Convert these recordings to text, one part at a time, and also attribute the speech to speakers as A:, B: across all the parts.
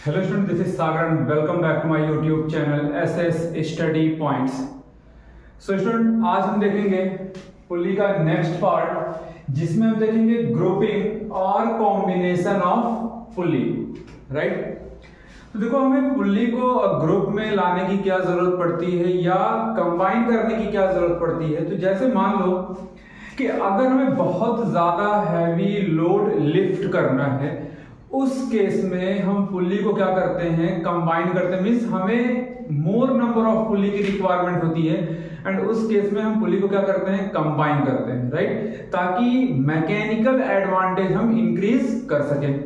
A: Hello students, this is Sagar and welcome back to my YouTube channel SS Study Points. So student, आज हम देखेंगे पुली का next part जिसमें हम देखेंगे ग्रुपिंग और कॉम्बिनेशन ऑफ पुली, राइट। तो देखो हमें पुली को ग्रुप में लाने की क्या जरूरत पड़ती है या कंबाइन करने की क्या जरूरत पड़ती है। तो जैसे मान लो कि अगर हमें बहुत ज्यादा हैवी लोड लिफ्ट करना है, उस केस में हम पुली को क्या करते हैं, कंबाइन करते हैं। मींस हमें मोर नंबर ऑफ पुली की रिक्वायरमेंट होती है एंड उस केस में हम पुली को क्या करते हैं, कंबाइन करते हैं, राइट, ताकि मैकेनिकल एडवांटेज हम इंक्रीज कर सकें।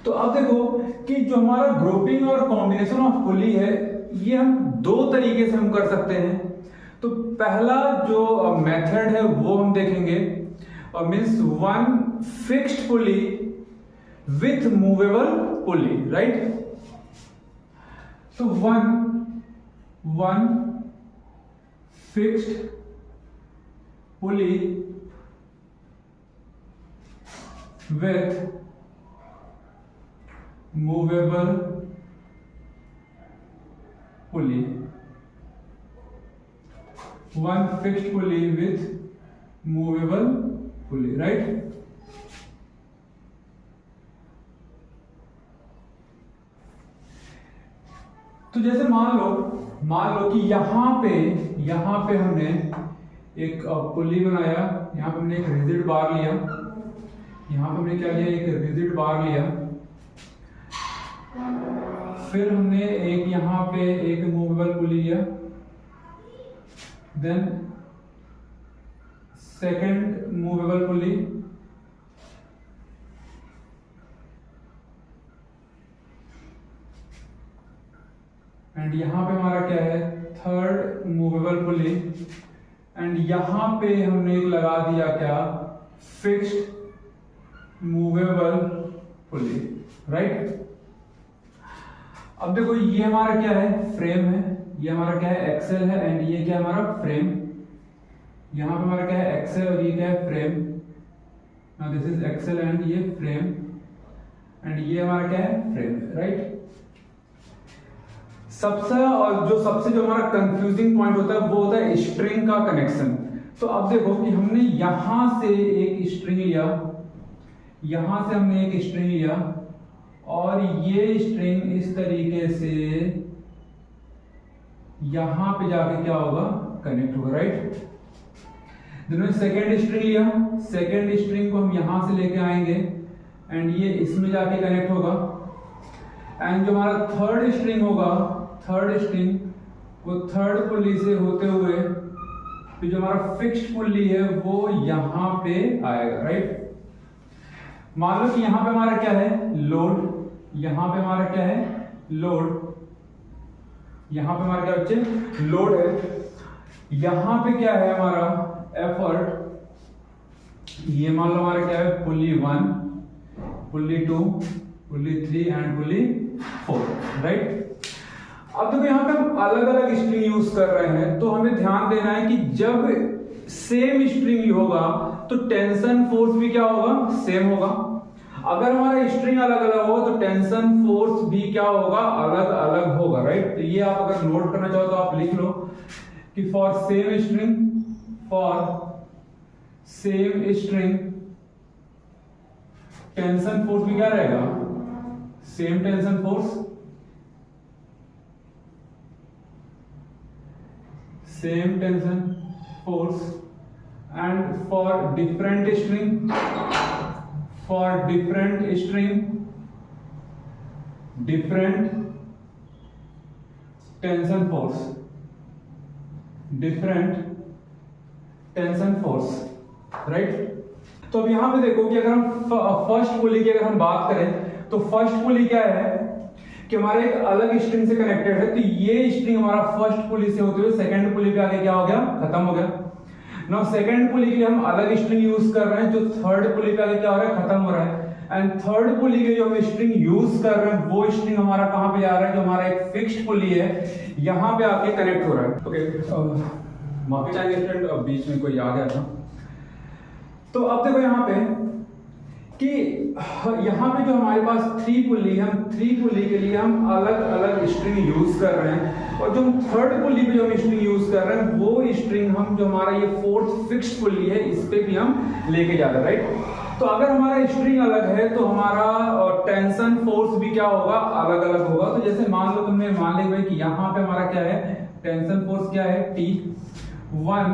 A: तो अब देखो कि जो हमारा ग्रुपिंग और कॉम्बिनेशन ऑफ पुली है, ये हम दो तरीके से हम कर सकते हैं। तो पहला जो मेथड है वो हम देखेंगे, means one fixed pulley with movable pulley, right? So one fixed pulley with movable pulley. One fixed pulley with movable pulley, right? तो जैसे मान लो कि यहाँ पे हमने एक पुली बनाया, यहाँ पे हमने एक रिजिड बार लिया, यहाँ पे हमने क्या लिया, एक रिजिड बार लिया, फिर हमने एक यहाँ पे एक मूवेबल पुली लिया, then second movable pulley, and यहाँ पे हमारा क्या है, थर्ड मूवेबल पुली, एंड यहाँ पे हमने एक लगा दिया क्या, फिक्स्ड मूवेबल पुली, राइट। अब देखो ये हमारा क्या है, फ्रेम है, ये हमारा क्या है, एक्सेल है, एंड ये क्या है हमारा फ्रेम। यहाँ पे हमारा क्या है, एक्सेल, और ये क्या है, frame. Now this is axle and ये फ्रेम, एंड ये हमारा क्या है, फ्रेम, राइट। सबसे जो हमारा कंफ्यूजिंग पॉइंट होता है वो होता है स्ट्रिंग का कनेक्शन। तो अब देखो कि हमने यहां से एक स्ट्रिंग लिया, यहां से हमने एक स्ट्रिंग लिया, और ये स्ट्रिंग इस तरीके से यहां पे जाके क्या होगा, कनेक्ट होगा, राइट। देखो सेकेंड स्ट्रिंग लिया, सेकेंड स्ट्रिंग को हम यहां से लेके आएंगे एंड ये इसमें जाके कनेक्ट होगा, एंड जो हमारा थर्ड स्ट्रिंग होगा, थर्ड स्ट्रिंग वो थर्ड पुली से होते हुए तो जो हमारा फिक्स्ड पुली है वो यहां पे आएगा, राइट। मान लो कि यहां पे हमारा क्या है, लोड, यहां पे हमारा क्या है, लोड, यहां पे हमारा क्या बच्चे, लोड है, यहां पे क्या है हमारा एफर्ट, ये मान लो हमारा क्या है, पुली 1, पुली 2, पुली 3 एंड पुली 4, राइट। अब देखो यहाँ पे हम अलग अलग स्ट्रिंग यूज कर रहे हैं, तो हमें ध्यान देना है कि जब सेम स्ट्रिंग होगा तो टेंशन फोर्स भी क्या होगा, सेम होगा। अगर हमारा स्ट्रिंग अलग अलग होगा तो टेंशन फोर्स भी क्या होगा, अलग अलग होगा, राइट। तो ये आप अगर नोट करना चाहो तो आप लिख लो कि for same string tension force भी क्या रहेगा, same tension force, same tension force, and for different string different tension force, right। तो अब यहां पे देखो कि अगर हम फर्स्ट पुली की अगर हम बात करें तो फर्स्ट पुली क्या है कि हमारे एक अलग स्ट्रिंग से कनेक्टेड है, तो ये स्ट्रिंग हमारा फर्स्ट पुली से होते हुए सेकंड पुली पे आके क्या हो गया, खत्म हो गया। नाउ सेकंड पुली के लिए हम अलग स्ट्रिंग यूज कर रहे हैं, जो थर्ड पुली पे आके क्या हो रहा है, खत्म हो रहा है, एंड थर्ड पुली के जो हम स्ट्रिंग यूज कर रहे हैं वो स्ट्रिंग हमारा कहां पे जा रहा है, जो हमारा एक फिक्स्ड पुली है यहां पे आके कनेक्ट हो रहा है। ओके, माफी चाहेंगे स्टूडेंट, बीच में कोई आ गया था। तो अब देखो यहाँ पे कि यहाँ पे जो हमारे पास 3 पुल्ली, हम 3 पुल्ली के लिए हम अलग अलग स्ट्रिंग यूज कर रहे हैं, और जो थर्ड पुल्ली पे जो हम स्ट्रिंग यूज कर रहे हैं वो स्ट्रिंग हम जो हमारा ये 4th फिक्स्ड पुल्ली है इस पे भी हम लेके जा रहे हैं, राइट। तो अगर हमारा स्ट्रिंग अलग है तो हमारा टेंशन फोर्स भी क्या होगा, अलग अलग होगा। तो जैसे मान लो तुमने मान लिया कि यहाँ पे हमारा क्या है, टेंशन फोर्स क्या है T1,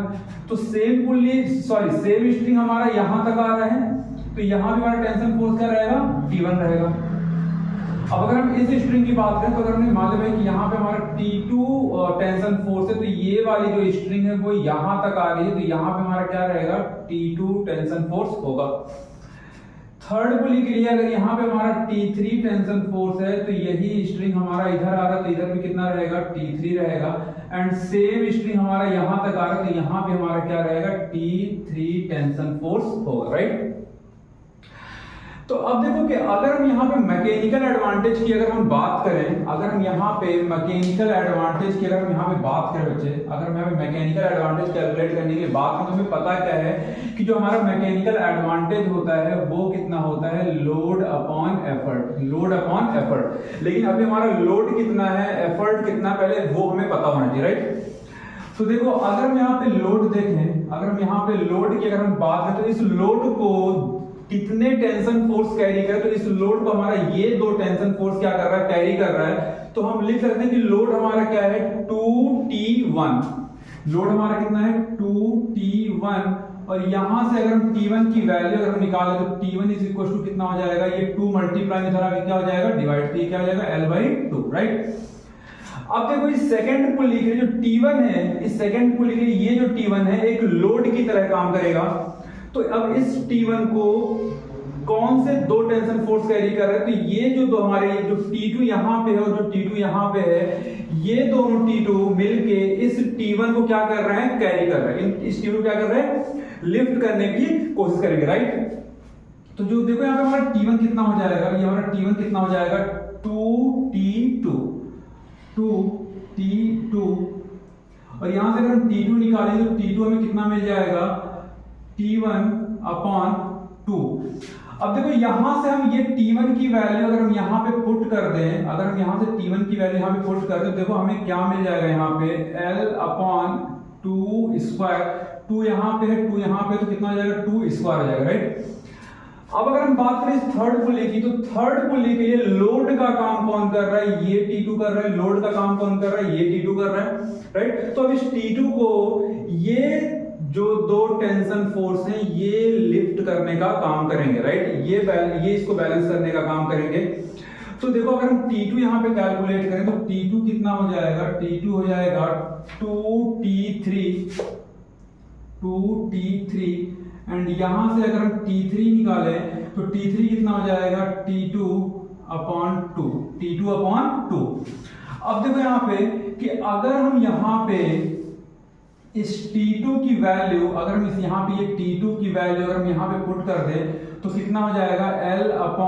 A: तो सेम पुल्ली सेम स्ट्रिंग हमारा यहाँ तक आ रहा है, तो यहाँ भी हमारा टेंशन फोर्स क्या रहेगा, T1 रहेगा। अब अगर हम इस स्ट्रिंग की बात करें तो अगर हमने मान लिया कि यहाँ पे हमारा T2 टेंशन फोर्स है, तो ये वाली जो स्ट्रिंग है वो यहाँ तक आ रही है, तो यहाँ पे हमारा क्या रहेगा, T2 टेंशन फोर्स होगा। थर्ड पुल्ली के लिए अगर यहाँ पे हमारा T3 टेंशन फोर्स है, तो यही स्ट्रिंग हमारा इधर आ रहा है, तो इधर भी कितना रहेगा, T3 रहेगा। एंड सेम स्ट्रिंग हमारा यहाँ तक आ रहा है, तो यहाँ पे हमारा क्या रहेगा, T3 टेंशन फोर्स होगा, राइट। तो अब देखो कि अगर हम यहाँ पे मैकेनिकल एडवांटेज की अगर हम बात करें, अगर हम यहाँ पे मैकेनिकल एडवांटेज की अगर हम यहाँ पे बात करें बच्चे, अगर हम यहाँ पे मैकेनिकल एडवांटेज कैलकुलेट करने की बात करें तो हमें पता क्या है कि जो हमारा मैकेनिकल एडवांटेज होता है वो कितना होता है, load upon effort, load upon effort. लेकिन अभी हमारा लोड कितना है, एफर्ट कितना, पहले वो हमें पता होना चाहिए, राइट। तो देखो अगर हम यहाँ पे लोड देखें, अगर हम यहाँ पे लोड की अगर हम बात करें तो इस लोड को कितने टेंशन फोर्स कैरी करे, तो इस लोड को हमारा ये 2 टेंशन फोर्स क्या कर रहा है, कैरी कर रहा है। तो हम लिख सकते हैं कि लोड हमारा क्या है, 2T1, लोड हमारा कितना है, 2T1। और यहां से अगर हम T1 की वैल्यू अगर हम निकालें तो T1 इज इक्वल टू कितना हो जाएगा, ये 2 मल्टीप्लाई इधर आके क्या हो जाएगा, डिवाइड, तो ये क्या हो जाएगा, L/2, राइट। अब देखो इस सेकंड पुल्ली के लिए जो T1 है, इस सेकंड पुल्ली के लिए ये जो T1 है एक लोड की तरह काम करेगा। तो अब इस T1 को कौन से 2 टेंशन फोर्स कैरी कर रहे हैं, तो ये जो दो हमारे जो T2 यहाँ पे है और जो T2 यहाँ पे है, ये दोनों T2 मिलके इस T1 को क्या कर रहे हैं, कैरी कर रहे हैं, इस T2 क्या कर रहे हैं, लिफ्ट करने की कोशिश करेंगे, राइट। तो जो देखो यहाँ पे हमारा T1 कितना हो जाएगा, ये हमारा T1 कितना हो जाएगा, 2T2, 2T2। और यहां से अगर हम T2 निकालेंगे तो T2 हमें कितना मिल जाएगा, T1/2। अब देखो यहां से हम ये T1 की वैल्यू अगर हम यहां पे पुट कर दें, अगर हम यहां से T1 की वैल्यू यहां पे पुट कर दें, देखो हमें क्या मिल जाएगा यहाँ पे, L/2 स्क्वायर, 2 यहाँ पे है, 2 यहाँ पे, तो कितना हो जाएगा, 2 स्क्वायर हो जाएगा, राइट। अब अगर हम बात करें इस थर्ड पुल्ली की, तो थर्ड पुल्ली के लिए लोड का काम कौन कर रहा है, ये T2 कर रहा है, लोड का काम कौन कर रहा है, ये T2 कर रहा है, राइट। तो अब इस T2 को ये जो 2 टेंशन फोर्स हैं ये लिफ्ट करने का काम करेंगे, राइट, ये इसको बैलेंस करने का काम करेंगे। तो देखो अगर हम T2 यहाँ पे कैलकुलेट करें तो T2 कितना हो जाएगा, T2 हो जाएगा 2T3 एंड यहां से अगर हम T3 निकालें तो T3 कितना हो जाएगा, T2/2, T2/2। अब देखो यहाँ पे कि अगर हम यहाँ पे इस T2 की वैल्यू अगर हम इस यहाँ पे ये T2 की वैल्यू अगर हम यहाँ पे पुट कर दे तो कितना हो जाएगा, L/2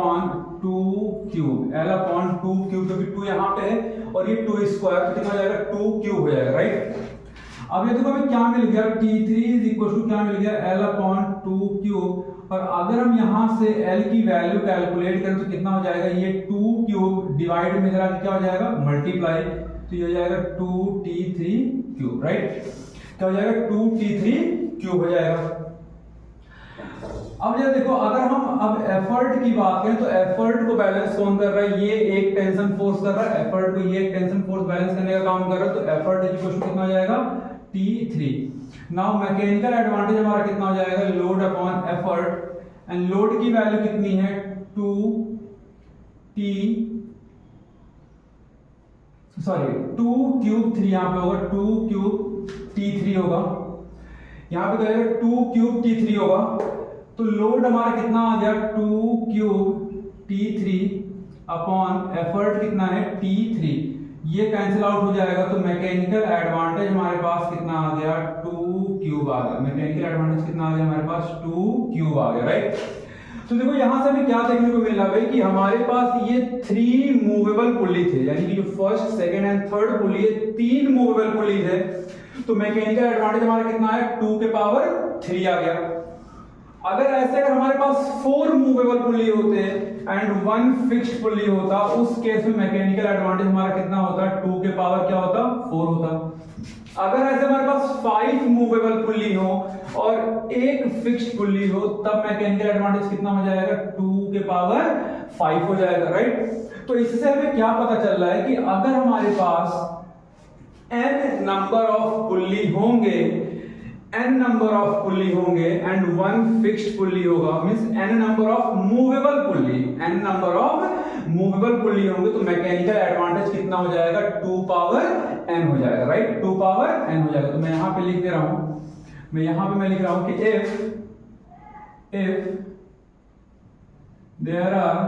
A: क्योंकि 2 यहाँ पे है और ये 2 स्क्वायर, तो कितना हो जाएगा, 2 हो जाएगा, राइट। अब ये देखो हमें क्या मिल गया, T3 इज इक्वल टू क्या मिल गया, L/2। और अगर हम यहाँ से L की वैल्यू कैलकुलेट करें तो कितना हो जाएगा, ये 2 डिवाइड में जरा क्या हो जाएगा, मल्टीप्लाई, तो ये हो जाएगा 2T3, राइट। क्या हो जाएगा, 2T3 हो जाएगा। अब ये देखो अगर हम अब एफर्ट की बात करें तो एफर्ट को बैलेंस कौन कर रहा है, ये एक टेंशन फोर्स कर रहा है, एफर्ट को ये एक टेंशन फोर्स बैलेंस करने का काम कर रहा है, तो एफर्ट इज इक्वल टू कितना हो जाएगा, T3। नाउ मैकेनिकल एडवांटेज हमारा कितना हो जाएगा, load upon effort, and load की वैल्यू कितनी है, 2 3 यहाँ पे होगा, 2T3 होगा, यहाँ पे तो 2T3 होगा। तो लोड हमारा कितना आ गया, 2T3 अपॉन एफर्ट कितना है, T3, ये कैंसिल आउट हो जाएगा। तो मैकेनिकल एडवांटेज हमारे पास कितना आ गया, 2 आ गया। मैकेनिकल एडवांटेज कितना आ गया हमारे पास, 2 आ गया, राइट। तो देखो यहां से हमें क्या देखने को मिला भाई कि हमारे पास ये 3 मूवेबल पुल्ली थे, यानी कि जो first, second and third pulley है 3 मूवेबल पुल्ली थे। तो मैकेनिकल एडवांटेज हमारा कितना है, 2 के पावर 3 आ गया। अगर ऐसे अगर हमारे पास 4 मूवेबल पुल्ली होते एंड 1 फिक्स्ड पुल्ली होता, उस केस में मैकेनिकल एडवांटेज हमारा कितना होता, 2 के पावर क्या होता, 4 होता। अगर ऐसे हमारे पास 5 मूवेबल पुल्ली हो और 1 फिक्स्ड पुल्ली हो, तब मैकेनिकल एडवांटेज कितना हो जाएगा, 2 के पावर 5 हो जाएगा, राइट। तो इससे हमें क्या पता चल रहा है कि अगर हमारे पास n नंबर ऑफ पुल्ली होंगे, n नंबर ऑफ पुल्ली होंगे एंड 1 फिक्स्ड पुल्ली होगा, means n number of movable pulley, n number of movable pulley होंगे, तो मैकेनिकल एडवांटेज कितना हो जाएगा, 2 पावर n हो जाएगा, राइट, 2 पावर n हो जाएगा। तो मैं यहां पे लिख दे रहा हूं, मैं लिख रहा हूं कि if there are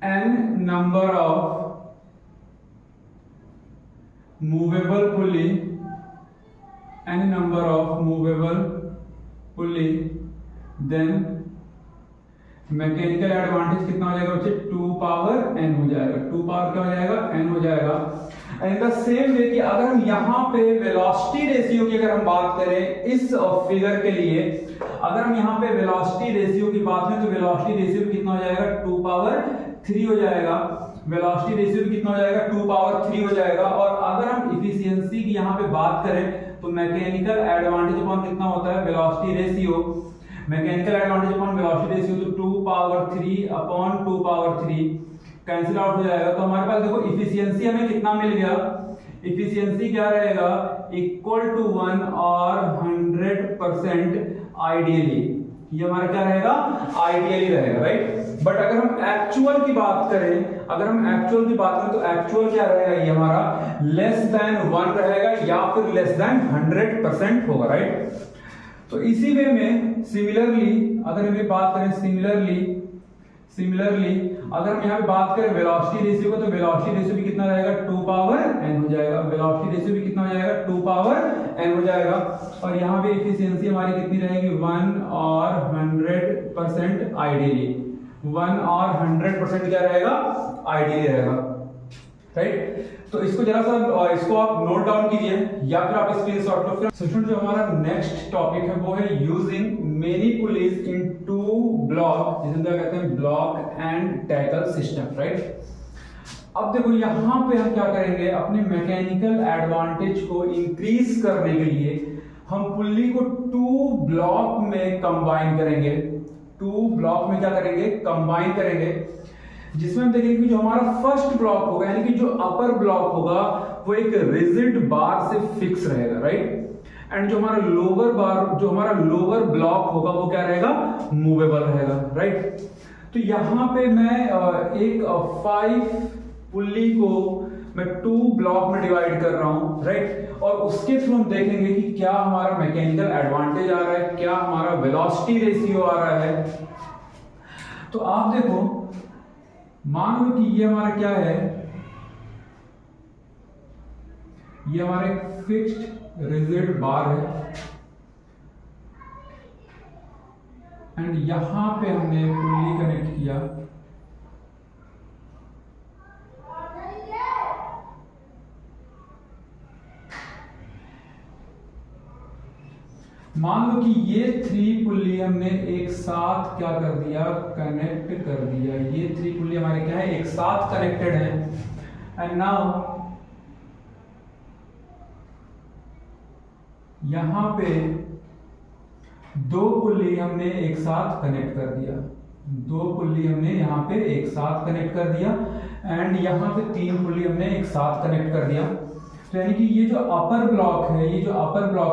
A: n number of movable pulley, n number of movable pulley, then mechanical advantage कितना हो जाएगा बच्चे, 2 पावर n हो जाएगा, 2 पावर क्या हो जाएगा, n हो जाएगा। एंड द सेम वे कि अगर हम यहाँ पे वेलोसिटी रेशियो की अगर हम बात करें इस फिगर के लिए, अगर हम यहाँ पे वेलोसिटी रेशियो की बात करें तो वेलोसिटी रेशियो कितना हो जाएगा, 2 पावर 3 हो जाएगा। वेलोसिटी रेशियो भी कितना हो जाएगा, 2 पावर 3 हो जाएगा। और अगर हम इफिशियंसी की यहाँ पे बात करें तो मैकेनिकल एडवांटेज अपॉन कितना होता है, velocity ratio, mechanical advantage upon velocity ratio, तो 2 power 3 upon 2 power 3 cancel out हो जाएगा। तो हमारे पास देखो इफिशियंसी हमें कितना मिल गया, इफिशियंसी क्या रहेगा, इक्वल टू 1 और 100% आइडियली, ये हमारा क्या रहेगा, आइडियली रहेगा, राइट। बट अगर हम एक्चुअल की बात करें, तो एक्चुअल क्या रहेगा, ये हमारा लेस देन 1 रहेगा या फिर लेस देन 100% होगा, राइट। तो इसी वे में सिमिलरली अगर हम बात करें सिमिलरली अगर हम यहाँ पे बात करें वेलोसिटी रेशियो को, तो वेलोसिटी रेशियो भी कितना रहेगा, 2 पावर n हो जाएगा। वेलोसिटी रेशियो भी कितना हो जाएगा, 2 पावर n हो जाएगा। और यहाँ पे एफिशिएंसी हमारी कितनी रहेगी, 1 और 100% आइडियली, 1 और 100% क्या रहेगा, आइडियली रहेगा, राइट। तो इसको जरा सा इसको आप नोट डाउन कीजिए या फिर आप स्क्रीनशॉट लो। स्टूडेंट जो हमारा नेक्स्ट टॉपिक है वो है यूजिंग मेनी पुलीज इन 2 ब्लॉक, जिसे क्या कहते हैं, block and tackle system, right. अब देखो यहाँ पे हम क्या करेंगे, अपने मैकेनिकल एडवांटेज को इंक्रीज करने के लिए हम पुल्ली को 2 ब्लॉक में कंबाइन करेंगे, 2 ब्लॉक में क्या करेंगे, कंबाइन करेंगे, जिसमें हम देखेंगे कि जो हमारा फर्स्ट ब्लॉक होगा यानी कि जो अपर ब्लॉक होगा वो एक रिजिड बार से फिक्स रहेगा, राइट। एंड जो हमारा लोअर ब्लॉक होगा वो क्या रहेगा, मूवेबल रहेगा, राइट। तो यहां पे मैं एक 5 पुल्ली को मैं 2 ब्लॉक में डिवाइड कर रहा हूं, राइट। और उसके थ्रू हम देखेंगे कि क्या हमारा मैकेनिकल एडवांटेज आ रहा है, क्या हमारा वेलोसिटी रेशियो आ रहा है। तो आप देखो, मान लो कि ये हमारा क्या है, ये हमारा एक फिक्स्ड रिजिड बार है एंड यहां पे हमने पुल्ली कनेक्ट किया, मान लो कि ये 3 पुल्ली हमने एक साथ क्या कर दिया, कनेक्ट कर दिया। ये 3 पुल्ली हमारे क्या है, एक साथ कनेक्टेड है। एंड नाउ यहां पे 2 पुल्ली हमने एक साथ कनेक्ट कर दिया, 2 पुल्ली हमने यहां पे एक साथ कनेक्ट कर दिया एंड यहां पे 3 पुल्ली हमने एक साथ कनेक्ट कर दिया। तो यानी कि ये जो अपर ब्लॉक है,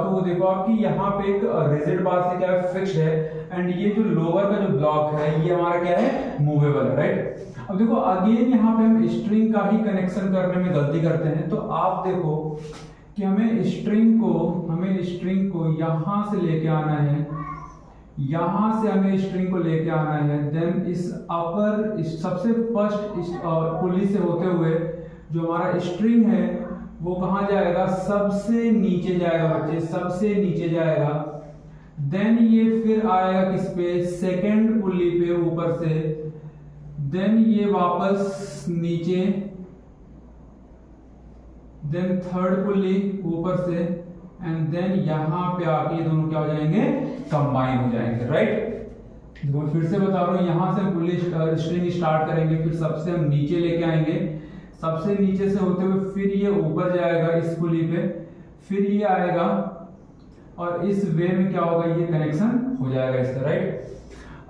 A: वो देखो आपकी यहाँ पे एक रिजिड बार से क्या है, फिक्स्ड है एंड ये जो लोअर का जो ब्लॉक है ये हमारा क्या है, मूवेबल है, राइट। अब देखो अगेन यहाँ पे हम स्ट्रिंग का ही कनेक्शन करने में गलती करते हैं। तो आप देखो कि हमें स्ट्रिंग को यहां से लेके आना है, यहां से हमें स्ट्रिंग को लेके आना है, देन इस सबसे फर्स्ट पुल्ली से होते हुए जो हमारा स्ट्रिंग है वो कहां जाएगा, सबसे नीचे जाएगा बच्चे, सबसे नीचे जाएगा। देन ये फिर आएगा किस पे, सेकंड पुल्ली पे ऊपर से, देन ये वापस नीचे, देन थर्ड पुल्ली ऊपर से एंड देन यहाँ पे आके ये दोनों क्या हो जाएंगे, कंबाइन हो जाएंगे, राइट। देखो फिर से बता रहा हूँ, यहाँ से पुली स्ट्रिंग स्टार्ट करेंगे, फिर सबसे हम नीचे लेके आएंगे, सबसे नीचे से होते हुए फिर ये ऊपर जाएगा इस पुली पे, फिर ये आएगा और इस वे में क्या होगा, ये कनेक्शन हो जाएगा इसका, राइट।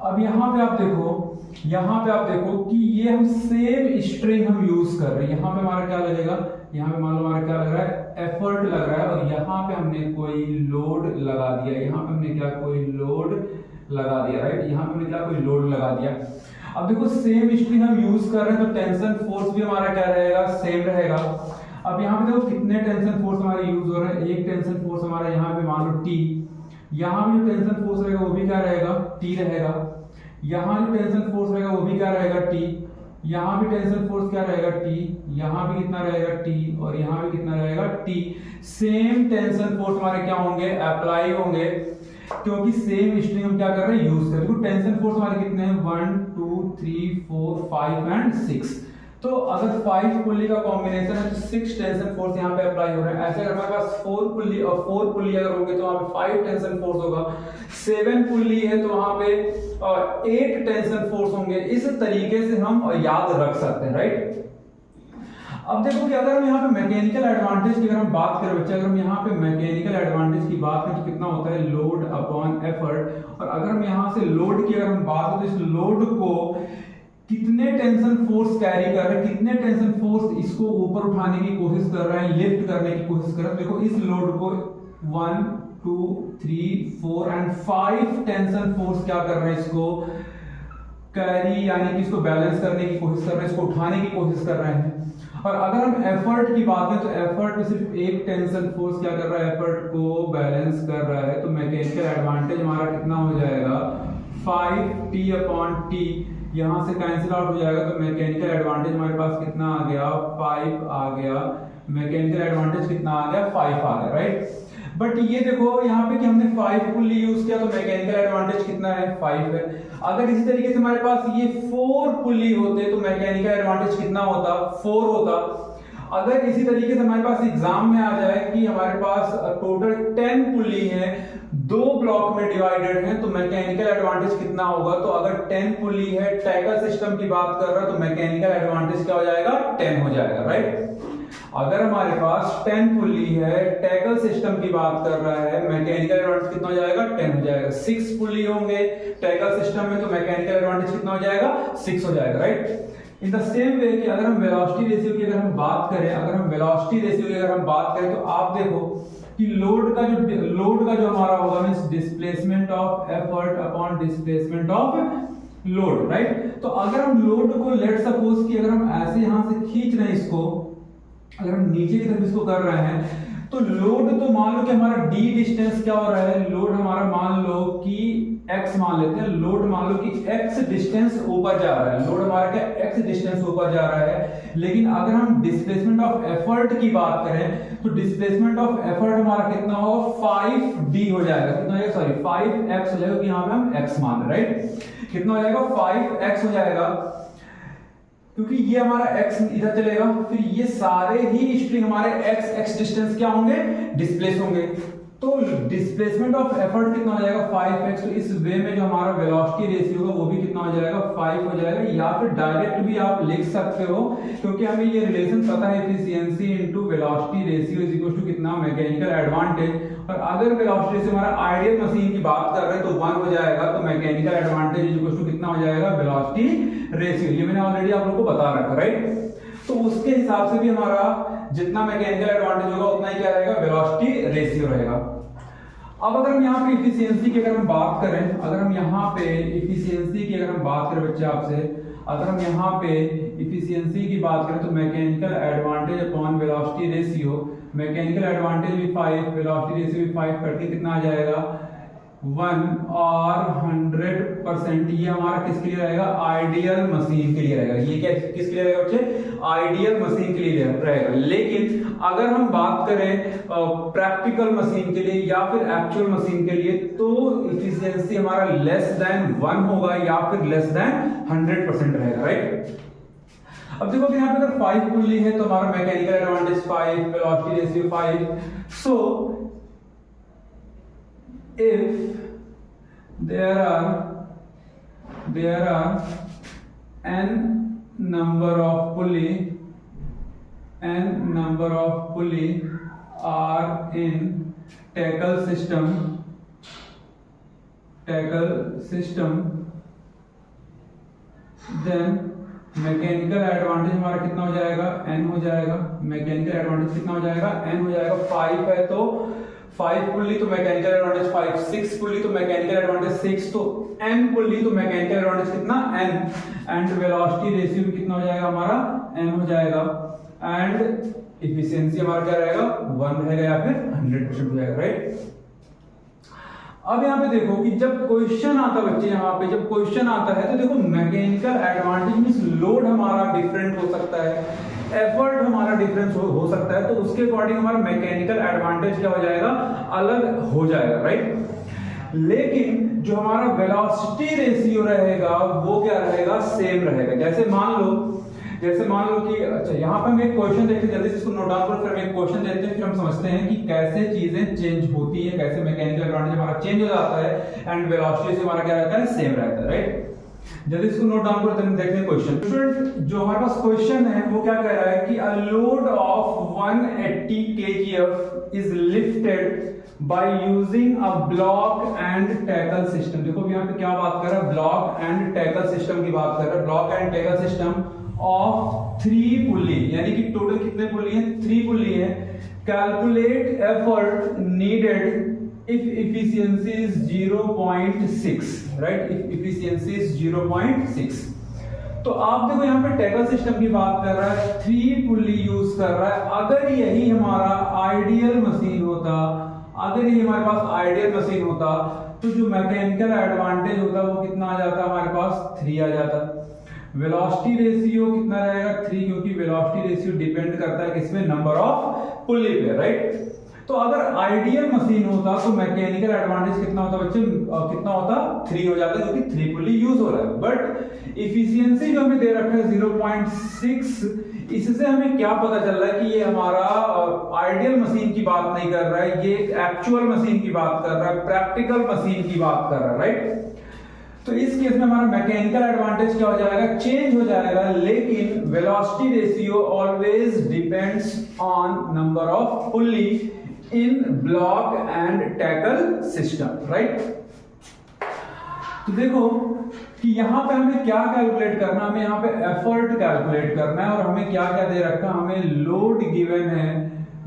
A: अब यहाँ पे आप देखो कि ये हम सेम स्ट्रिंग हम यूज कर रहे हैं। यहाँ पे हमारा क्या लगेगा, यहाँ पे मान लो हमारा क्या लग रहा है, एफर्ट लग रहा है, और यहाँ पे हमने कोई लोड लगा दिया, यहाँ पे हमने क्या कोई लोड लगा दिया, राइट। यहाँ पे हमने क्या कोई लोड लगा दिया। अब देखो सेम स्ट्रिंग हम यूज कर रहे हैं तो टेंशन फोर्स भी हमारा क्या रहेगा, सेम रहेगा। अब यहाँ पे देखो कितने टेंशन फोर्स हमारे यूज हो रहे हैं, एक टेंशन फोर्स हमारा यहाँ पे मान लो T, यहाँ भी जो टेंशन फोर्स रहेगा वो भी क्या रहेगा, T रहेगा। यहाँ जो टेंशन फोर्स रहेगा वो भी क्या रहेगा, T। यहाँ भी टेंशन फोर्स क्या रहेगा, T। यहाँ भी कितना रहेगा, T, और यहाँ भी कितना रहेगा, T। सेम टेंशन फोर्स हमारे क्या होंगे, अप्लाई होंगे, क्योंकि सेम स्ट्रिंग हम क्या कर रहे हैं, यूज कर रहे हैं। टेंशन फोर्स हमारे कितने हैं, 1 2 3 4 5 एंड 6। तो अगर 5 पुल्ली का कॉम्बिनेशन है तो 6 टेंशन फोर्स यहाँ पे अप्लाई हो रहा है। ऐसे अगर हमारे पास 4 पुल्ली और 4 पुल्ली अगर होंगे तो वहां पे 5 टेंशन फोर्स होगा। 7 पुल्ली है तो वहां पे 8 टेंशन फोर्स होंगे। इस तरीके से हम याद रख सकते हैं, राइट। अब देखो कि अगर हम यहाँ पे मैकेनिकल एडवांटेज की अगर हम बात करें बच्चे, अगर हम यहाँ पे मैकेनिकल एडवांटेज की बात करें तो कितना होता है, लोड अपॉन एफर्ट। और अगर हम यहाँ से लोड की अगर हम बात करें तो इस लोड को कितने टेंशन फोर्स कैरी कर रहे हैं, कितने टेंशन फोर्स इसको ऊपर उठाने की कोशिश कर रहे हैं, लिफ्ट करने की कोशिश कर रहे हैं। देखो इस लोड को 1 2 3 4 एंड 5 टेंशन फोर्स क्या कर रहे हैं, इसको कैरी यानी कि इसको बैलेंस करने की कोशिश कर रहे हैं, इसको उठाने की कोशिश कर रहे हैं। और अगर हम एफर्ट की बात करें तो एफर्ट में सिर्फ एक टेंशन फोर्स क्या कर रहा है, एफर्ट को बैलेंस कर रहा है। तो मैकेनिकल एडवांटेज हमारा कितना हो जाएगा, 5T अपॉन T, यहां से कैंसिल आउट हो जाएगा। तो मैकेनिकल एडवांटेज हमारे पास कितना आ गया, 5 आ गया। मैकेनिकल एडवांटेज कितना आ गया, 5 आ गया, राइट। बट ये देखो यहाँ पे कि हमने 5 पुल्ली यूज किया तो मैकेनिकल एडवांटेज कितना है, 5 है। अगर इसी तरीके से हमारे पास ये 4 पुल्ली होते तो मैकेनिकल एडवांटेज कितना होता, 4 होता। अगर इसी तरीके से हमारे पास एग्जाम में आ जाए कि हमारे पास टोटल 10 पुल्ली है, 2 ब्लॉक में डिवाइडेड है, तो मैकेनिकल एडवांटेज कितना होगा। तो अगर 10 पुल्ली है, टैगल सिस्टम की बात कर रहा है, तो मैकेनिकल एडवांटेज क्या हो जाएगा, 10 हो जाएगा, राइट। अगर हमारे पास 10 पुल्ली है, टैगल सिस्टम की बात कर रहा है, मैकेनिकल एडवांटेज कितना हो जाएगा, 10 हो जाएगा। 6 पुल्ली होंगे टैगल सिस्टम में तो मैकेनिकल एडवांटेज कितना हो जाएगा, 6 हो जाएगा, right. In the same way कि अगर हम वेलोसिटी रेशियो की अगर हम बात करें, तो आप देखो कि लोड का जो हमारा होगा means displacement of effort upon displacement of load, right. तो अगर हम लोड को लेट सपोज कि अगर हम ऐसे यहां से खींच रहे हैं इसको, अगर हम नीचे की तरफ इसको कर रहे हैं तो लोड तो मान लो कि हमारा d डिस्टेंस क्या हो रहा है, लोड हमारा मान लो कि x मान लेते हैं, लोड मान लो कि x डिस्टेंस ऊपर जा रहा है, लोड हमारा क्या x डिस्टेंस ऊपर जा रहा है। लेकिन अगर हम डिस्प्लेसमेंट ऑफ एफर्ट की बात करें तो डिस्प्लेसमेंट ऑफ एफर्ट हमारा कितना होगा, 5d हो जाएगा, कितना हो जाएगा, सॉरी 5x हो जाएगा, कि यहां पे हम x मान रहे, राइट। कितना हो जाएगा, 5x हो जाएगा, क्योंकि ये हमारा x इधर चलेगा, फिर ये सारे ही स्ट्रिंग हमारे x डिस्टेंस क्या होंगे, डिस्प्लेस होंगे। तो डिस्प्लेसमेंट ऑफ एफर्ट कितना हो जाएगा, 5x। तो इस वे में जो हमारा वेलोसिटी रेशियो होगा वो भी कितना हो जाएगा, 5 हो जाएगा। या फिर डायरेक्ट भी आप लिख सकते हो, क्योंकि हमें ये रिलेशन पता है, efficiency into velocity ratio is equal to कितना, मैकेनिकल एडवांटेज। और अगर वेलोसिटी रेशियो हमारा आइडियल मशीन की बात कर रहे हैं तो 1 हो जाएगा, तो mechanical advantage is equal to कितना हो जाएगा, वेलोसिटी रेशियो। ये मैंने ऑलरेडी आप लोगों को बता रखा, राइट। तो उसके हिसाब से भी हमारा जितना मैकेनिकल एडवांटेज होगा उतना ही क्या रहेगा, वेलोसिटी रेशियो रहेगा। अब अगर हम यहाँ पे इफिशियंसी की अगर हम बात करें, अगर हम यहाँ पे इफिशियंसी की अगर हम बात करें बच्चे आपसे, अगर हम यहाँ पे इफिशियंसी की बात करें तो mechanical advantage upon velocity ratio, mechanical advantage भी 5, वेलोसिटी रेशियो भी 5 करके कितना आ जाएगा, 1 और 100%। ये हमारा किसके लिए रहेगा, आइडियल मशीन के लिए रहेगा। ये क्या किसके लिए रहेगा बच्चे, आइडियल मशीन के लिए रहेगा। लेकिन अगर हम बात करें प्रैक्टिकल मशीन के लिए या फिर एक्चुअल मशीन के लिए, तो इफिशियंसी हमारा लेस देन 1 होगा या फिर लेस देन 100% रहेगा, राइट। अब देखो कि यहाँ पे अगर 5 पुल्ली है तो हमारा mechanical advantage 5, velocity ratio 5। So if there are n number of pulley are in tackle system, then mechanical advantage हमारा कितना हो जाएगा, n हो जाएगा। मैकेनिकल एडवांटेज कितना हो जाएगा, n हो जाएगा। 5 है तो 5 पुल्ली तो मैकेनिकल एडवांटेज 5, 6 पुल्ली तो मैकेनिकल एडवांटेज 6, तो n पुल्ली तो मैकेनिकल एडवांटेज कितना n, एंड वेलोसिटी रेशियो भी कितना हो जाएगा हमारा, n हो जाएगा। एंड इफिशियंसी हमारा क्या रहेगा, 1 रहेगा या फिर 100% हो जाएगा, राइट। अब यहाँ पे देखो कि जब क्वेश्चन आता है बच्चे, यहाँ पे जब क्वेश्चन आता है तो देखो मैकेनिकल एडवांटेज मींस लोड हमारा डिफरेंट हो सकता है, एफर्ट हमारा डिफरेंस हो सकता है, तो उसके अकॉर्डिंग हमारा मैकेनिकल एडवांटेज क्या हो जाएगा, अलग हो जाएगा, राइट। लेकिन जो हमारा वेलोसिटी रेशियो रहेगा वो क्या रहेगा, सेम रहेगा। जैसे मान लो कि अच्छा यहाँ पे हम एक क्वेश्चन देखते हैं, जल्दी से इसको नोट डाउन करो, फिर हम एक क्वेश्चन देखते हैं, फिर हम समझते हैं कि कैसे चीजें चेंज होती है, कैसे मैकेनिकल एडवांटेज हमारा चेंज हो जाता है एंड वेलोसिटी से हमारा क्या रहता है, सेम रहता है, राइट। जल्दी इसको नोट डाउन करो, फिर देखते हैं क्वेश्चन। स्टूडेंट जो हमारे पास क्वेश्चन है वो क्या कह रहा है कि a load of 180 kgf is lifted by using a block and tackle system. देखो यहाँ पे क्या बात कर रहा है, ब्लॉक एंड टैकल सिस्टम की बात कर रहा है। Block and tackle system of 3 pulley, यानी कि टोटल कितने पुल्ली हैं, 3 पुल्ली है। Calculate effort needed if efficiency is 0.6, right, if efficiency is 0.6। तो आप देखो यहाँ पे टैकल सिस्टम की बात कर रहा है, 3 पुल्ली यूज कर रहा है। अगर यही हमारा आइडियल मशीन होता, अगर ये हमारे पास आइडियल मशीन होता तो जो मैकेनिकल एडवांटेज होता वो कितना आ जाता, हमारे पास 3 आ जाता। वेलोसिटी रेशियो कितना रहेगा, 3, क्योंकि वेलोसिटी रेशियो डिपेंड करता है किसमें, नंबर ऑफ पुल्ली पे, राइट। तो अगर आइडियल मशीन होता तो मैकेनिकल एडवांटेज कितना होता बच्चे, कितना होता, 3 हो जाता, क्योंकि 3 पुल्ली यूज हो रहा है। बट इफिशियंसी जो हमें दे रखा है 0.6, इससे हमें क्या पता चल रहा है कि ये हमारा आइडियल मशीन की बात नहीं कर रहा है, ये एक्चुअल मशीन की बात कर रहा है, प्रैक्टिकल मशीन की बात कर रहा है, राइट। तो इस केस में हमारा मैकेनिकल एडवांटेज क्या हो जाएगा, चेंज हो जाएगा। लेकिन velocity ratio always depends on number of pulley in block and tackle system, right. तो देखो कि यहां पे हमें क्या कैलकुलेट करना, हमें यहाँ पे एफर्ट कैलकुलेट करना है, और हमें क्या क्या दे रखा है, हमें लोड गिवन है।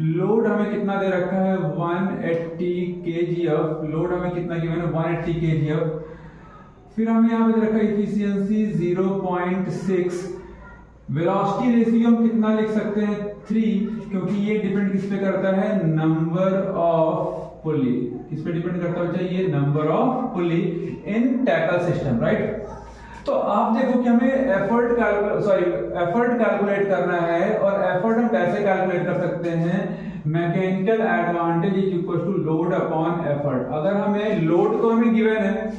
A: लोड हमें कितना दे रखा है, 180 kgf। लोड हमें कितना गिवन है, 180 kgf। फिर हमें यहाँ पे दे रखा है इफिशियंसी 0.6। वेलोसिटी रेशियो हम कितना लिख सकते हैं, 3, क्योंकि ये डिपेंड किस पे करता है, नंबर ऑफ पुल्ली। किस पे डिपेंड करता है, ये number of pulley in tackle system, right. तो आप देखो कि हमें एफर्ट कैलकुलेट करना है, और एफर्ट हम कैसे कैलकुलेट कर सकते हैं, mechanical advantage is equal to load upon effort. अगर हमें लोड तो हमें गिवन है,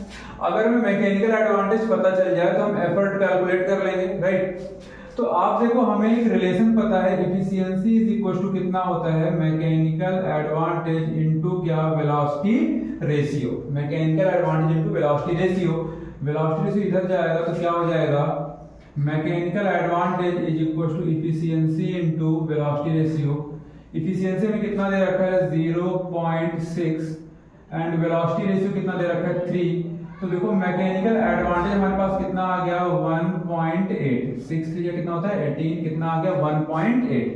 A: अगर हमें मैकेनिकल एडवांटेज पता चल जाए तो हम एफर्ट कैलकुलेट कर लेंगे, राइट। तो आप देखो हमें एक रिलेशन पता है, इफिशियंसी इज इक्वल टू कितना होता है, मैकेनिकल एडवांटेज इनटू क्या, velocity ratio. Mechanical advantage into velocity ratio. Velocity ratio इधर जाएगा तो क्या हो जाएगा, mechanical advantage is equal to efficiency into velocity ratio. Efficiency में कितना दे रखा है, 0.6, एंड वेलोसिटी रेशियो कितना दे रखा है, 3। तो देखो मैकेनिकल एडवांटेज हमारे पास कितना आ गया, 1.8। 6 3 कितना होता है, 18, कितना आ गया, 1.8।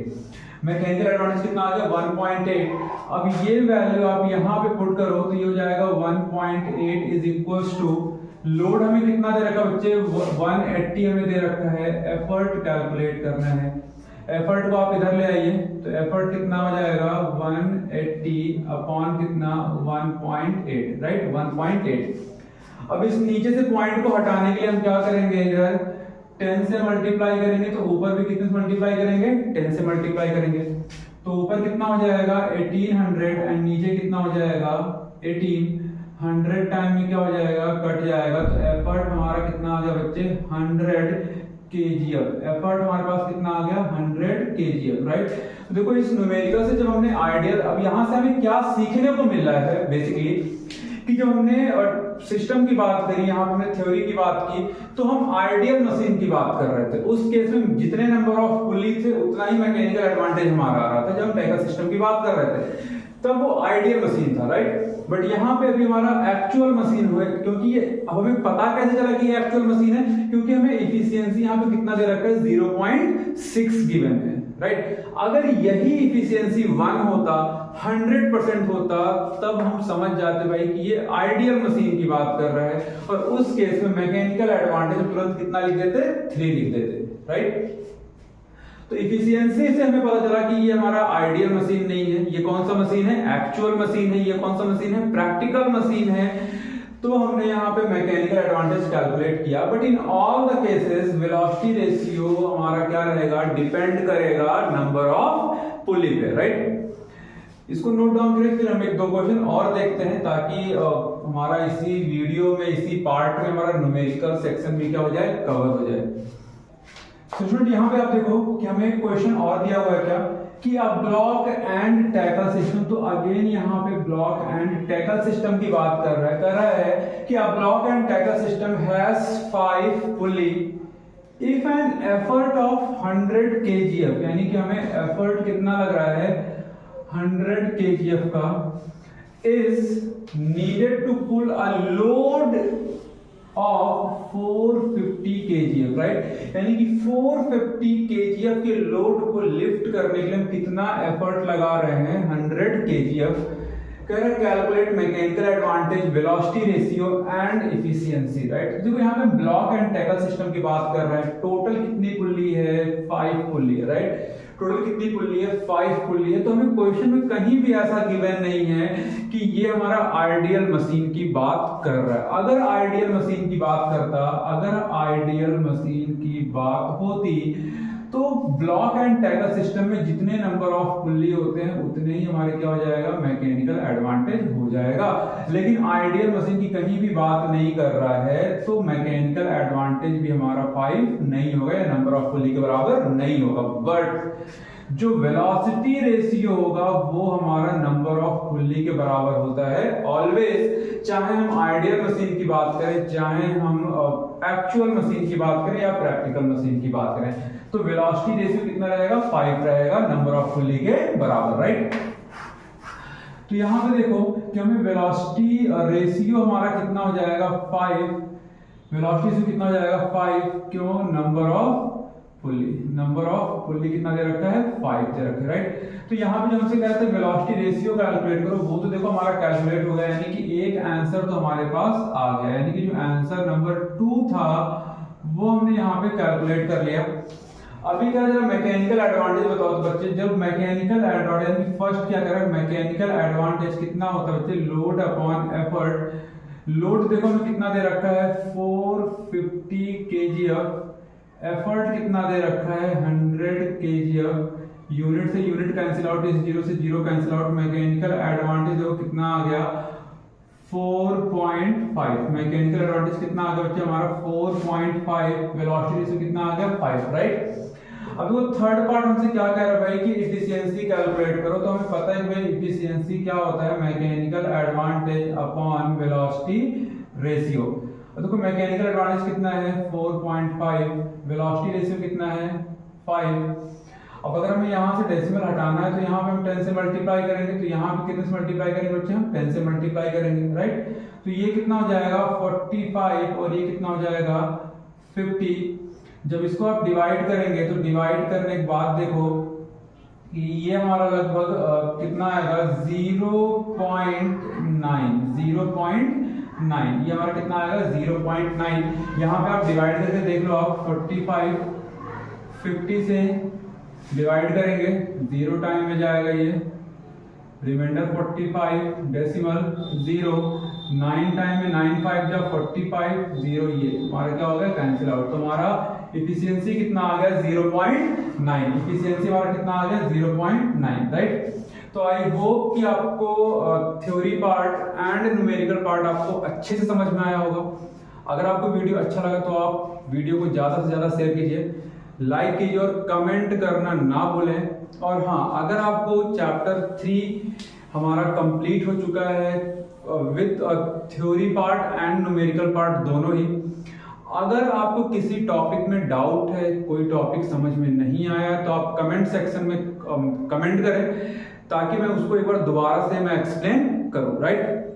A: मैकेनिकल एडवांटेज कितना आ गया, 1.8। अब ये वैल्यू आप यहाँ पे पुट करो तो ये हो जाएगा 1.8 इज इक्वल्स टू, लोड हमें कितना दे रखा बच्चे, 180 हमें दे रखा है। एफर्ट कैलकुलेट करना है, एफर्ट को आप इधर ले आइए, तो एफर्ट कितना हो जाएगा, 180 अपॉन कितना, 1.8, राइट, 1.8। अब इस नीचे से पॉइंट को हटाने के लिए हम क्या करेंगे, इधर 10 से मल्टीप्लाई करेंगे, तो ऊपर भी कितने से मल्टीप्लाई करेंगे, 10 से मल्टीप्लाई करेंगे। तो ऊपर कितना हो जाएगा, 1800, एंड नीचे कितना हो जाएगा, 18। 100 टाइम में क्या हो जाएगा, कट जाएगा, तो एफर्ट हमारा कितना आ गया बच्चे, 100 kgf। एफर्ट हमारे पास कितना आ गया, 100 kgf, राइट। तो देखो इस न्यूमेरिकल से जब हमने आइडियल, अब यहाँ से हमें क्या सीखने को मिल रहा है बेसिकली, कि जब हमने सिस्टम की बात करी, यहाँ पे हमने थ्योरी की बात की, तो हम आइडियल मशीन की बात कर रहे थे। उस केस में जितने नंबर ऑफ पुली थे उतना ही मैकेनिकल एडवांटेज हमारा आ रहा था। जब हम टैकल सिस्टम की बात कर रहे थे तब वो आइडियल मशीन था, राइट। बट यहाँ पे अभी हमारा एक्चुअल मशीन हुआ, क्योंकि ये अब हमें पता कैसे चला कि ये एक्चुअल मशीन है, क्योंकि हमें इफिशियंसी यहाँ पे कितना दे रखा है, 0.6 गिवन है, राइट। अगर यही इफिशियंसी 1 होता, 100% होता, तब हम समझ जाते भाई कि ये आइडियल मशीन की बात कर रहा है, और उस केस में मैकेनिकल एडवांटेज तुरंत कितना लिख देते, 3 लिख देते, राइट। तो इफिशियंसी से हमें पता चला कि ये हमारा आइडियल मशीन नहीं है। ये कौन सा मशीन है, एक्चुअल मशीन है। ये कौन सा मशीन है, प्रैक्टिकल मशीन है। तो हमने यहाँ पे मैकेनिकल एडवांटेज कैलकुलेट किया, but in all the cases velocity ratio हमारा क्या रहेगा, डिपेंड करेगा नंबर ऑफ पुली पे, राइट। इसको नोट डाउन करें, फिर हम 1-2 क्वेश्चन और देखते हैं, ताकि हमारा इसी वीडियो में, इसी पार्ट में हमारा न्यूमेरिकल सेक्शन भी क्या हो जाए, कवर हो जाए। तो स्टूडेंट यहाँ पे आप देखो कि हमें क्वेश्चन और दिया हुआ है क्या, कि अब ब्लॉक एंड टैकल सिस्टम। तो अगेन यहाँ पे ब्लॉक एंड टैकल सिस्टम की बात कर रहा है कि अब block and tackle system has 5 pulley if an effort of 100 kgf, यानी कि हमें एफर्ट कितना लग रहा है, 100 kgf का, is needed to pull a load of 450 kgf, right. यानी कि 450 kgf के लोड को लिफ्ट करने के लिए हम कितना एफर्ट लगा रहे हैं, 100 kgf। कह रहे calculate mechanical advantage, velocity ratio and efficiency, right. देखो यहाँ पे ब्लॉक एंड टैकल सिस्टम की बात कर रहे हैं। टोटल कितनी पुल्ली है, 5 पुल्ली है, राइट। टोटल कितनी पुल्ली है, 5 पुल्ली है। तो हमें क्वेश्चन में कहीं भी ऐसा गिवन नहीं है कि ये हमारा आइडियल मशीन की बात कर रहा है। अगर आइडियल मशीन की बात करता, अगर आइडियल मशीन की बात होती, तो ब्लॉक एंड टैकल सिस्टम में जितने नंबर ऑफ पुल्ली होते हैं उतने ही हमारे क्या हो जाएगा, मैकेनिकल एडवांटेज हो जाएगा। लेकिन आइडियल मशीन की कहीं भी बात नहीं कर रहा है, तो मैकेनिकल एडवांटेज भी हमारा 5 नहीं होगा, या नंबर ऑफ पुल्ली के बराबर नहीं होगा। बट जो वेलोसिटी रेशियो होगा वो हमारा नंबर ऑफ पुल्ली के बराबर होता है ऑलवेज, चाहे हम आइडियल मशीन की बात करें, चाहे हम एक्चुअल मशीन की बात करें, या प्रैक्टिकल मशीन की बात करें। तो वेलोसिटी रेशियो कितना रहेगा, 5 रहेगा, नंबर ऑफ पुल्ली के बराबर, राइट। तो यहां पे देखो कि हमें वेलोसिटी रेशियो हमारा कितना हो जाएगा, 5। वेलोसिटी रेशियो कितना हो जाएगा, 5। क्यों, number of pulley, number of pulley कितना दे रखा है, 5 दे रखा है, राइट। तो यहाँ पे जो हमसे कहते हैं वेलोसिटी रेशियो कैलकुलेट करो, वो तो देखो हमारा कैलकुलेट हो गया, यानी कि एक आंसर तो हमारे पास आ गया। यानी कि जो आंसर नंबर 2 था वो हमने यहाँ पे कैलकुलेट कर लिया। अभी क्या जरा मैकेनिकल एडवांटेज बताओ तो बच्चे, जब मैकेनिकल एडवांटेज फर्स्ट क्या करें, मैकेनिकल एडवांटेज कितना होता है बच्चे, लोड अपॉन एफर्ट। लोड देखो हमें कितना दे रखा है, 450 kgf। एफर्ट कितना दे रखा है, 100 kgf। यूनिट से यूनिट कैंसिल आउट, इस 0 से 0 कैंसिल आउट। मैकेनिकल एडवांटेज देखो कितना आ गया, 4.5। मैकेनिकल एडवांटेज कितना आ गया बच्चे हमारा, 4.5। वेलोसिटी रेशियो कितना आ गया, 5, राइट। अब वो थर्ड पार्ट हमसे क्या कह रहा है भाई कि इफिशियंसी कैलकुलेट करो। तो हमें पता है कि भाई इफिशियंसी क्या होता है, mechanical advantage upon velocity ratio. देखो मैकेनिकल एडवांटेज कितना है, 4.5। वेलोसिटी रेशियो कितना है, 5। अब अगर हमें यहाँ से डेसिमल हटाना है तो यहाँ पे हम 10 से मल्टीप्लाई करेंगे, तो यहाँ पे कितने से मल्टीप्लाई करेंगे बच्चे, हम 10 से मल्टीप्लाई करेंगे, राइट। तो ये कितना हो जाएगा, 45, और ये कितना हो जाएगा, 50। जब इसको आप डिवाइड करेंगे तो डिवाइड करने के बाद देखो कि ये हमारा लगभग कितना आएगा, 0.9। ये हमारा कितना आएगा, 0.9। यहाँ पे आप डिवाइड करके देख लो आप, 45 50 से डिवाइड करेंगे, 0 टाइम में जाएगा ये, रिमाइंडर 45, डेसिमल 0, 9 टाइम में 9 5 जा 45, 0, ये हमारा क्या हो गया, कैंसिल आउट। तो हमारा इफिशियंसी कितना आ गया, 0.9। इफिशियंसी हमारा कितना आ गया, 0.9, राइट। तो आई होप कि आपको theory part and numerical part आपको अच्छे से समझ में आया होगा। अगर आपको वीडियो अच्छा लगा तो आप वीडियो को ज़्यादा से ज़्यादा शेयर कीजिए, लाइक कीजिए और कमेंट करना ना भूलें। और हाँ, अगर आपको चैप्टर 3 हमारा कंप्लीट हो चुका है with theory part and numerical part दोनों ही। अगर आपको किसी टॉपिक में डाउट है, कोई टॉपिक समझ में नहीं आया, तो आप कमेंट सेक्शन में कमेंट करें ताकि मैं उसको एक बार दोबारा से मैं एक्सप्लेन करूं, राइट।